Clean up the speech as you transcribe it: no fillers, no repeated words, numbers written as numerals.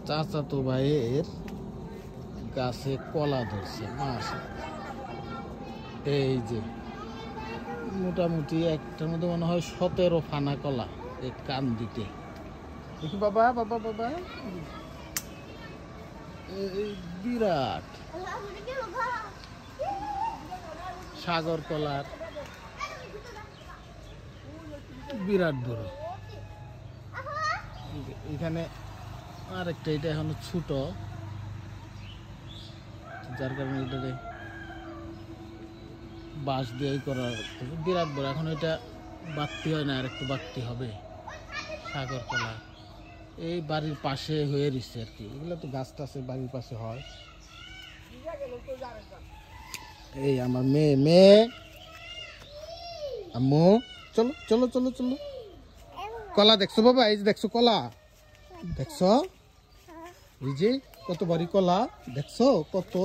চাচাতো ভাইয়ের গাছে কলা ধরছে মাশাআল্লাহ। এই যে মোটামুটি একটার মধ্যে মনে হয় 17 ফানা কলা এই কান দিতে। দেখি বাবা বাবা বাবা, এই বিরাট সাগর কলার বিরাট বড়। এখানে আরেকটা, এটা এখনো ছোট, যার কারণে এটাকে বাঁশ দিয়ে করার বিরাট বড়। এখন এটা বাড়তি হয় না, আর একটু বাড়তি হবে। সাগর কলা এই বাড়ির পাশে হয়ে রয়েছে আর কি, এগুলো তো গাছ টাছে বাড়ির পাশে হয়। এই আমার মেয়ে আম্মু, চলো চলো চলো চলো। কলা দেখছো বাবা? এই যে দেখছো কলা, দেখছো? এই যে কত বড় কলা দেখছো, কত